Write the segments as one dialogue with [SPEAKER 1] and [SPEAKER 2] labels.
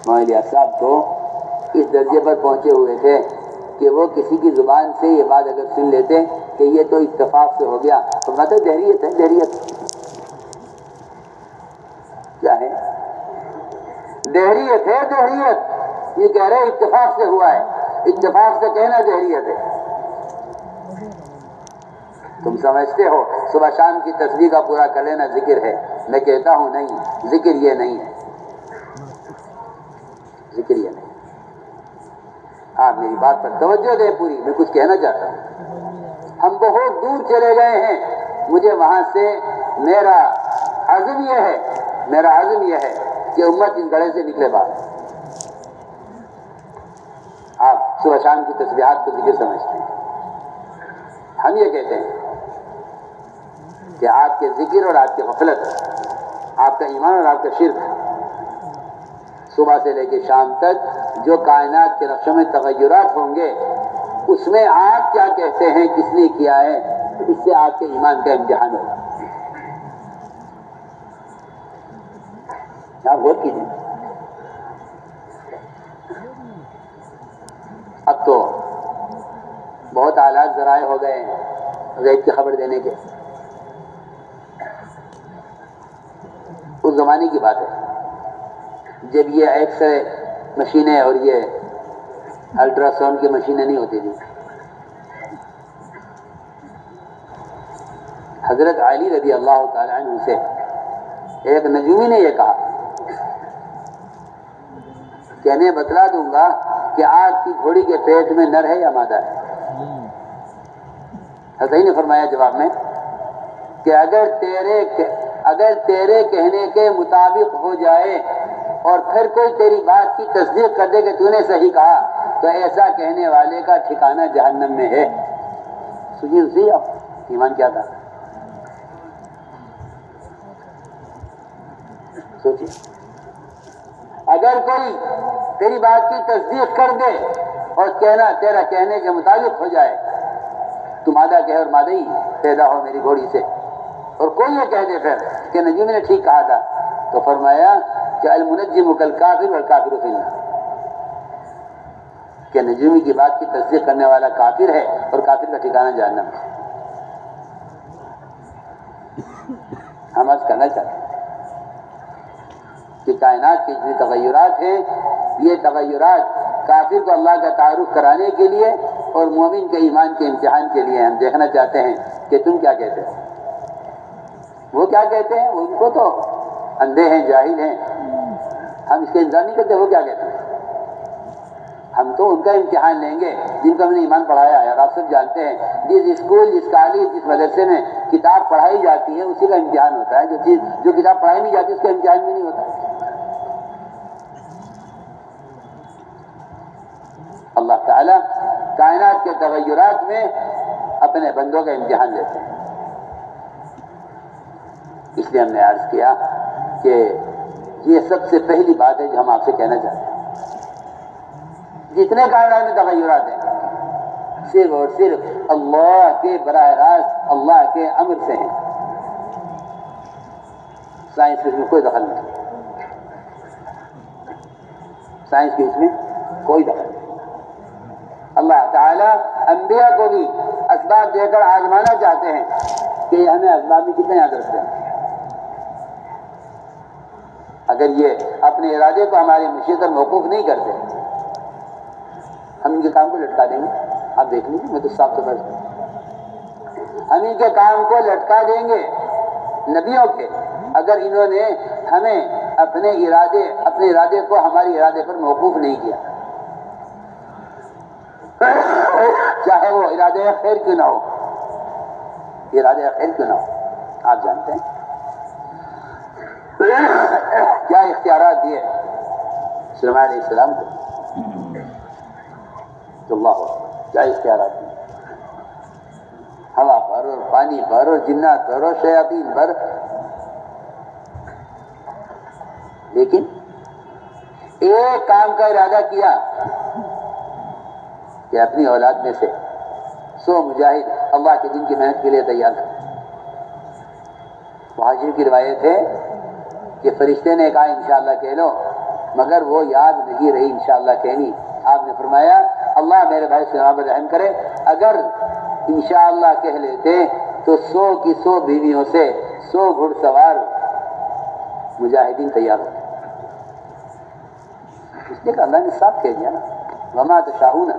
[SPEAKER 1] مولانا الیاس صاحب تو اس درجے پر پہنچے ہوئے تھے کہ وہ کسی کی زبان سے یہ بات اگر سن لیتے کہ یہ تو اتفاق سے ہو گیا تو مطلب دہریت ہے. دہریت کیا ہے؟ دہریت ہے. دہریت یہ کہہ رہے اتفاق سے ہوا ہے. اتفاق سے کہنا دہریت ہے. تم سمجھتے ہو صبح شام کی تسبیح کا پورا کر لینا ذکر ہے. میں کہتا ہوں نہیں، ذکر یہ نہیں ہے. ذکر یہ نہیں. آپ میری بات پر توجہ دیں پوری. میں کچھ کہنا چاہتا ہوں. ہم بہت دور چلے گئے ہیں. مجھے وہاں سے میرا عزم یہ ہے کہ امت اس گڑھے سے نکلے باہر. آپ صبح شام کی تسبیحات کو ذکر سمجھتے ہیں. ہم یہ کہتے ہیں کہ آپ کے ذکر اور آپ کی غفلت، آپ کا ایمان اور آپ کا شرک، صبح سے لے کے شام تک جو کائنات کے نقشوں میں تغیرات ہوں گے اس میں آپ کیا کہتے ہیں کس نے کیا ہے، اس سے آپ کے ایمان کا امتحان ہوگا. آپ غور کیجیے. اب تو بہت آلات ذرائع ہو گئے ہیں غیب کی خبر دینے کے. اس زمانے کی بات ہے جب یہ ایکس رے مشینیں اور یہ الٹرا ساؤنڈ کی مشینیں نہیں ہوتی تھیں. حضرت علی رضی اللہ تعالی عنہ سے ایک نجومی نے یہ کہا کہ میں بتلا دوں گا کہ آپ کی گھوڑی کے پیٹ میں نر ہے یا مادہ ہے. حسین نے فرمایا جواب میں کہ اگر تیرے کہنے کے مطابق ہو جائے اور پھر کوئی تیری بات کی تصدیق کر دے کہ تو نے صحیح کہا تو ایسا کہنے والے کا ٹھکانہ جہنم میں ہے. سنیے اب ایمان کیا تھا. سوچیے اگر کوئی تیری بات کی تصدیق کر دے اور کہنا تیرا کہنے کے مطابق ہو جائے تو مادہ کہے اور مادہ ہی پیدا ہو میری گھوڑی سے، اور کوئی یہ کہہ دے پھر کہ نجومی نے ٹھیک کہا تھا تو فرمایا کہ المنجم کالکافر والکافر فی النار، کہ نجومی کی بات کی تصدیق کرنے والا کافر ہے اور کافر کا ٹھکانہ جہنم ہے. ہم آج کرنا چاہتے ہیں کہ کائنات کے جتنے تغیرات ہیں یہ تغیرات کافر کو اللہ کا تعارف کرانے کے لیے اور مومن کے ایمان کے امتحان کے لیے. ہم دیکھنا چاہتے ہیں کہ تم کیا کہتے ہو. وہ کیا کہتے ہیں ان کو تو اندھے ہیں، جاہل ہیں. ہم اس کا انتظار نہیں کرتے وہ کیا کہتے ہیں. ہم تو ان کا امتحان لیں گے جن کو ہم نے ایمان پڑھایا ہے. اور آپ سب جانتے ہیں جس اسکول، جس کالج، جس مدرسے میں کتاب پڑھائی جاتی ہے اسی کا امتحان ہوتا ہے. جو کتاب پڑھائی نہیں جاتی اس کا امتحان بھی نہیں ہوتا. اللہ تعالیٰ کائنات کے تغیرات میں اپنے بندوں کا امتحان لیتے ہیں. اس لیے ہم نے عرض کیا کہ یہ سب سے پہلی بات ہے جو ہم آپ سے کہنا چاہتے ہیں. جتنے کائنات میں تغیرات ہیں صرف اور صرف اللہ کے براہ راست اللہ کے امر سے ہیں. سائنس کی اس میں کوئی دخل نہیں. سائنس کی اس میں کوئی دخل نہیں. اللہ تعالیٰ انبیاء کو بھی اسباب دے کر آزمانا چاہتے ہیں کہ ہمیں اسباب میں کتنے یاد رکھتے ہیں. اگر یہ اپنے ارادے کو ہماری مشیت پر موقوف نہیں کرتے ہم ان کے کام کو لٹکا دیں گے. آپ دیکھ لیجیے میں تو صاف تو بس ہم ان کے کام کو لٹکا دیں گے نبیوں کے اگر انہوں نے ہمیں اپنے ارادے کو ہمارے ارادے پر موقوف نہیں کیا، چاہے وہ ارادے خیر کیوں نہ ہو. ارادے خیر کیوں نہ ہو. آپ جانتے ہیں کیا اختیارات دیے سلیمان علیہ السلام کو. تو اللہ کیا اختیارات دیے. ہوا پر اور پانی پر اور جنات پر اور شیاطین پر. لیکن ایک کام کا ارادہ کیا کہ اپنی اولاد میں سے 100 مجاہد اللہ کے دین کی محنت کے لیے تیار کر. مہاجر کی روایت ہے کہ فرشتے نے کہا انشاءاللہ کہہ لو مگر وہ یاد نہیں رہی انشاءاللہ کہنی. آپ نے فرمایا اللہ میرے بھائی سلام پر رحم کرے، اگر انشاءاللہ کہہ لیتے تو 100 کی 100 بیویوں سے 100 گھڑ سوار مجاہدین تیار ہوتے. اس لیے کہ اللہ نے صاف کہہ دیا نا وما تشاؤون،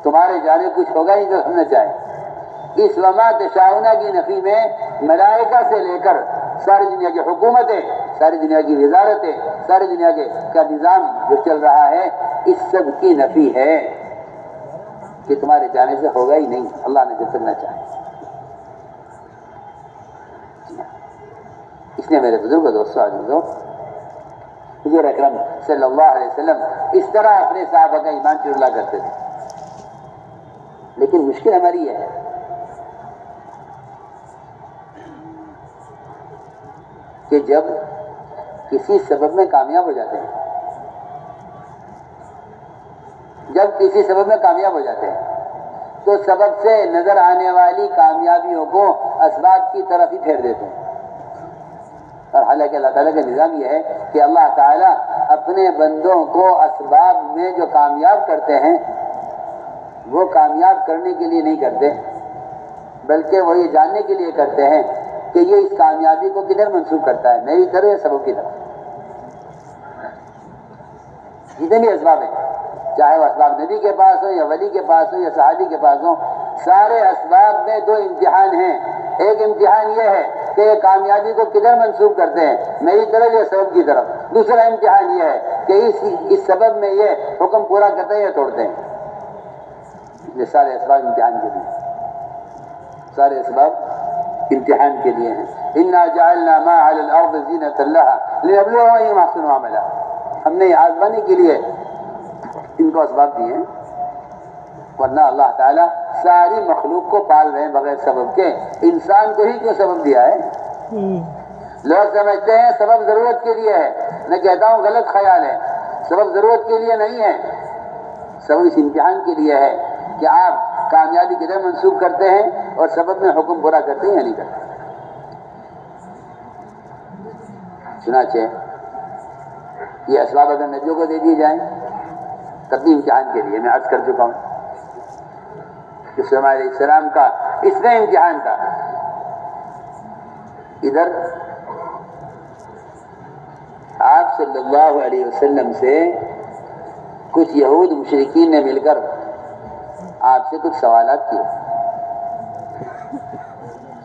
[SPEAKER 1] تمہارے جانے کچھ ہوگا ہی جو ہم نہ چاہیں. اس وما تشاؤون کی نفی میں ملائکہ سے لے کر ساری دنیا کی حکومتیں، ساری دنیا کی وزارتیں، ساری دنیا کا نظام جو چل رہا ہے، اس سب کی نفی ہے کہ تمہارے جانے سے ہوگا ہی نہیں اللہ نے جب تک نہ چاہے. اس نے میرے بزرگ دوستوں عزیزوں، حضور اکرم صلی اللہ علیہ وسلم اس طرح اپنے صحابہ کا ایمان چرلا کرتے تھے. لیکن مشکل ہماری ہے کہ جب کسی سبب میں کامیاب ہو جاتے ہیں، تو سبب سے نظر آنے والی کامیابیوں کو اسباب کی طرف ہی پھیر دیتے ہیں. اور حالانکہ اللہ تعالیٰ کا نظام یہ ہے کہ اللہ تعالیٰ اپنے بندوں کو اسباب میں جو کامیاب کرتے ہیں وہ کامیاب کرنے کے لیے نہیں کرتے، بلکہ وہ یہ جاننے کے لیے کرتے ہیں کہ یہ اس کامیابی کو کدھر منسوخ کرتا ہے، میری طرف یا سبب کی طرف. جتنے اسباب ہیں، چاہے وہ اسباب نبی کے پاس ہو یا ولی کے پاس ہو یا صحابی کے پاس ہو، سارے اسباب میں 2 امتحان ہیں. ایک امتحان یہ ہے کہ یہ کامیابی کو کدھر منسوخ کرتے ہیں، میری طرف یا سبب کی طرف. دوسرا امتحان یہ ہے کہ اس سبب میں یہ حکم پورا کرتے ہیں یا توڑتے ہیں. یہ سارے اسباب امتحان کے لیے، سارے اسباب امتحان کے لیے ہیں. انا جعلنا ما علی الارض زینۃ لها لنبلوهم ایہم احسن عملا. ہم نے یہ آزمانے کے لیے ان کو اسباب دیے ہیں، ورنہ اللہ تعالیٰ ساری مخلوق کو پال رہے ہیں بغیر سبب کے. انسان کو ہی کیوں سبب دیا ہے؟ لوگ سمجھتے ہیں سبب ضرورت کے لیے ہے. میں کہتا ہوں غلط خیال ہے، سبب ضرورت کے لیے نہیں ہے، سبب اس امتحان کے لیے ہے کہ آپ کامیابی کدھر منسوخ کرتے ہیں اور سبب میں حکم پورا کرتے ہیں یا نہیں کرتے. چنانچہ یہ اسباب اگر نبیوں کو دے دیے جائیں تب بھی امتحان کے لیے، میں عرض کر چکا ہوں کہ سلیمان علیہ السلام کا اس میں امتحان تھا. ادھر آپ صلی اللہ علیہ وسلم سے کچھ یہود مشرکین نے مل کر آپ سے کچھ سوالات کیے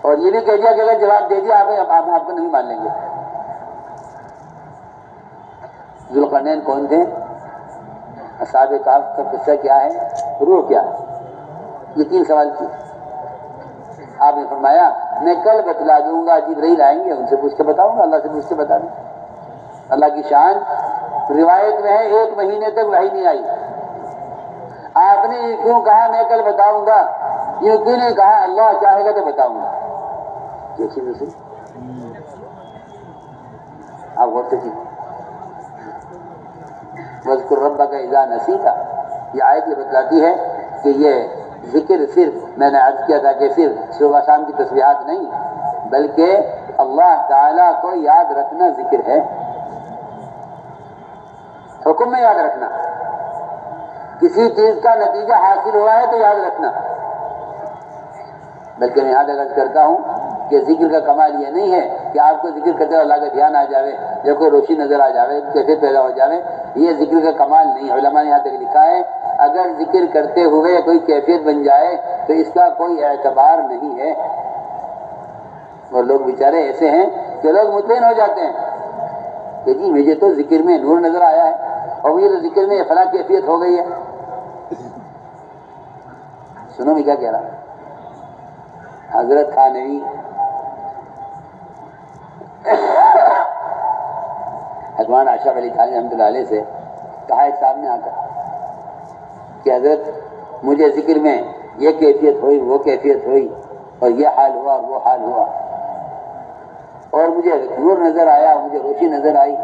[SPEAKER 1] اور یہ بھی کہہ دیا کہ اگر جواب دے دیا آپ کو نہیں مان لیں گے. ذوالقرنین کون تھے؟ اصحاب کہف کا قصہ کیا ہے؟ روح کیا ہے؟ یہ 3 سوال کیے. آپ نے فرمایا میں کل بتلا دوں گا، جبرائیل آئیں گے ان سے پوچھ کے بتاؤں گا، اللہ سے پوچھ کے بتا دوں. اللہ کی شان روایت میں ہے 1 مہینے تک وحی نہیں آئی. آپ نے یہ کیوں کہا میں کل بتاؤں گا؟ یہ کیوں نہیں کہا اللہ چاہے گا تو بتاؤں گا؟ جیسی دوسری آپ غور سے کیجیے. وَاذْكُرْ رَبَّكَ إِذَا نَسِيتَ، یہ آیت یہ بتلاتی ہے کہ یہ ذکر صرف میں نے عرض کیا تھا کہ صرف صبح شام کی تسبیحات نہیں، بلکہ اللہ تعالیٰ کو یاد رکھنا ذکر ہے. حکم میں یاد رکھنا، کسی چیز کا نتیجہ حاصل ہوا ہے تو یاد رکھنا. بلکہ میں یاد عرض کرتا ہوں کہ ذکر کا کمال یہ نہیں ہے کہ آپ کو ذکر کرتے اللہ کا دھیان آ جاوے یا کوئی روشنی نظر آ جاوے، کیفیت پیدا ہو جاوے. یہ ذکر کا کمال نہیں. علماء نے یہاں تک لکھا ہے اگر ذکر کرتے ہوئے کوئی کیفیت بن جائے تو اس کا کوئی اعتبار نہیں ہے. اور لوگ بیچارے ایسے ہیں کہ لوگ مطمئن ہو جاتے ہیں کہ جی مجھے تو ذکر میں نور نظر آیا ہے اور مجھے تو ذکر میں فلاں کیفیت ہو گئی ہے. سنو میں کیا کہہ رہا ہوں. حضرت تھانوی حضرت اشرف علی تھانوی رحمۃ اللہ علیہ سے کہا ایک صاحب نے آ کر کہ حضرت مجھے ذکر میں یہ کیفیت ہوئی، وہ کیفیت ہوئی، اور یہ حال ہوا اور وہ حال ہوا، اور مجھے نور نظر آیا، مجھے روشنی نظر آئی،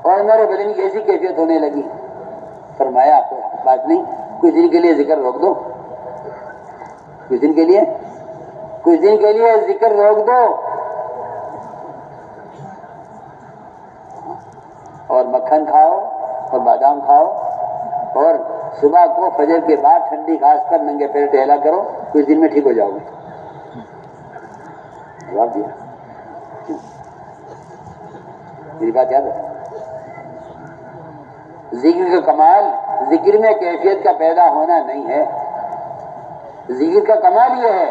[SPEAKER 1] اور میرے بدن کی ایسی کیفیت ہونے لگی. فرمایا کوئی بات نہیں، کچھ دن کے لیے ذکر روک دو، کچھ دن کے لیے ذکر روک دو اور مکھن کھاؤ اور بادام کھاؤ، اور صبح کو فجر کے بعد ٹھنڈی گھاس پر ننگے پیر ٹہلا کرو، کچھ دن میں ٹھیک ہو جاؤ گے۔ جواب دیا، میری بات یاد ہے؟ ذکر کا کمال ذکر میں کیفیت کا پیدا ہونا نہیں ہے، ذکر کا کمال یہ ہے،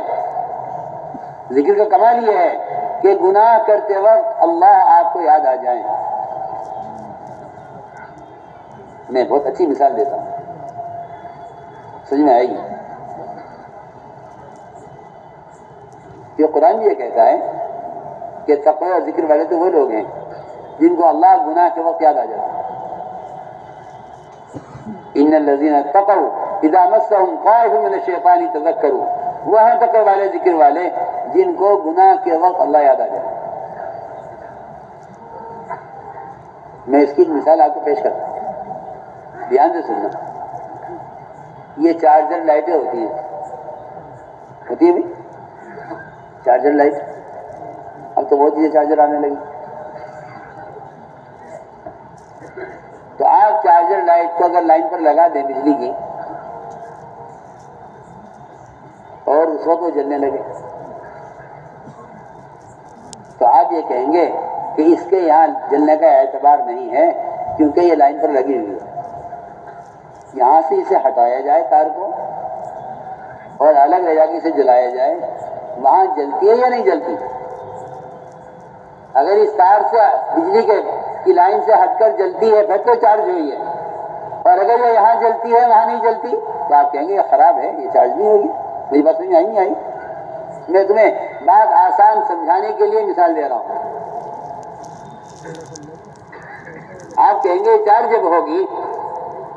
[SPEAKER 1] ذکر کا کمال یہ ہے کہ گناہ کرتے وقت اللہ آپ کو یاد آ جائے۔ میں بہت اچھی مثال دیتا ہوں، سمجھ میں آئے گی؟ یہ قرآن بھی یہ کہتا ہے کہ تقوی اور ذکر والے تو وہ لوگ ہیں جن کو اللہ گناہ کے وقت یاد آ جاتا ہے۔ ان الذین اتقوا اذا مسهم طائف من الشیطان تذکروا، وہ ہیں تقوی والے، ذکر والے جن کو گناہ کے وقت اللہ یاد آ جائے۔ میں اس کی ایک مثال آپ کو پیش کرتا ہوں، دھیان سے سننا۔ یہ چارجر لائٹیں ہوتی ہیں بھی چارجر لائٹ، اب تو بہت چیزیں چارجر آنے لگی۔ تو آپ چارجر لائٹ کو اگر لائن پر لگا دیں بجلی کی اور اس وقت وہ جلنے لگے تو آپ یہ کہیں گے کہ اس کے یہاں جلنے کا اعتبار نہیں ہے کیونکہ یہ لائن پر لگی ہوئی ہے۔ یہاں سے اسے ہٹایا جائے تار کو اور الگ لے جا کے اسے جلایا جائے، وہاں جلتی ہے یا نہیں جلتی؟ اگر اس تار سے بجلی کی لائن سے ہٹ کر جلتی ہے پھر تو چارج ہوئی ہے، اور اگر یہ یہاں جلتی ہے وہاں نہیں جلتی تو آپ کہیں گے یہ خراب ہے، یہ چارج نہیں ہوگی۔ میری بات سمجھ میں نہیں آئی؟ میں تمہیں بات آسان سمجھانے کے لیے مثال دے رہا ہوں۔ آپ کہیں گے چارج جب ہوگی،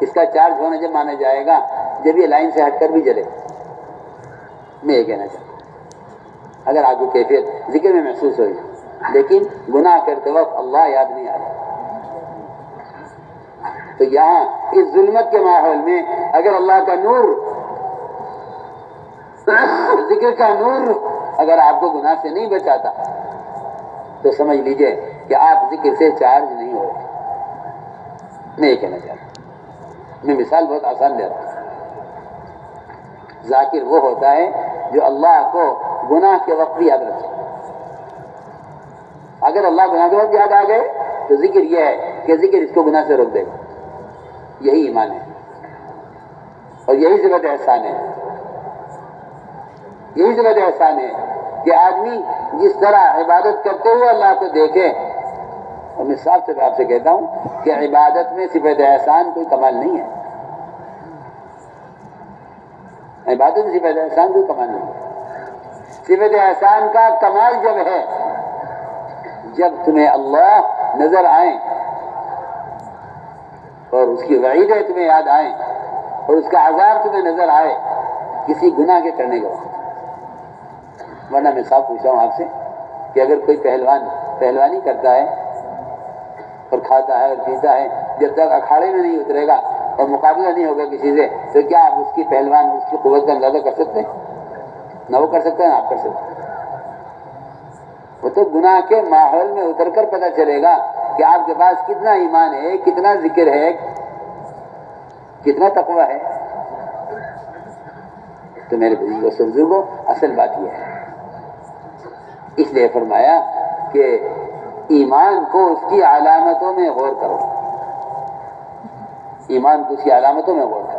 [SPEAKER 1] اس کا چارج ہونا جب مانا جائے گا جب یہ لائن سے ہٹ کر بھی جلے۔ میں یہ کہنا چاہتا ہوں اگر آپ کو کیفیت ذکر میں محسوس ہوئی لیکن گناہ کرتے وقت اللہ یاد نہیں آ رہا، تو یہاں اس ظلمت کے ماحول میں اگر اللہ کا نور، ذکر کا نور اگر آپ کو گناہ سے نہیں بچاتا تو سمجھ لیجئے کہ آپ ذکر سے چارج نہیں ہو رہے۔ میں یہ کہنا چاہتا ہوں، میں مثال بہت آسان دے رہا ہوں۔ ذاکر وہ ہوتا ہے جو اللہ کو گناہ کے وقت بھی یاد رکھے۔ اگر اللہ گناہ کے وقت یاد آ گئے تو ذکر یہ ہے کہ ذکر اس کو گناہ سے روک دے گا۔ یہی ایمان ہے اور یہی صفت احسان ہے، یہی صفت احسان ہے کہ آدمی جس طرح عبادت کرتے ہوئے اللہ کو دیکھے۔ اور میں صاف سے آپ سے کہتا ہوں کہ عبادت میں صفت احسان کوئی کمال نہیں ہے، عبادت میں صفت احسان کوئی کمال نہیں ہے۔ صفت احسان کا کمال جب ہے جب تمہیں اللہ نظر آئیں اور اس کی وعیدیں تمہیں یاد آئیں اور اس کا عذاب تمہیں نظر آئے کسی گناہ کے کرنے کے وقت۔ ورنہ میں صاف پوچھ رہا ہوں آپ سے کہ اگر کوئی پہلوان پہلوانی کرتا ہے اور کھاتا ہے اور پیتا ہے، جب تک اکھاڑے میں نہیں اترے گا اور مقابلہ نہیں ہوگا کسی سے تو کیا آپ اس کی پہلوان، اس کی قوت کا اندازہ کر سکتے ہیں؟ نہ وہ کر سکتے ہیں نہ آپ کر سکتے ہیں۔ وہ تو گناہ کے ماحول میں اتر کر پتہ چلے گا کہ آپ کے پاس کتنا ایمان ہے، کتنا ذکر ہے، کتنا تقوی ہے۔ تو میرے بزرگوں اصل بات یہ ہے، اس لیے فرمایا کہ ایمان کو اس کی علامتوں میں غور کرو، ایمان کو اس کی علامتوں میں غور کرو۔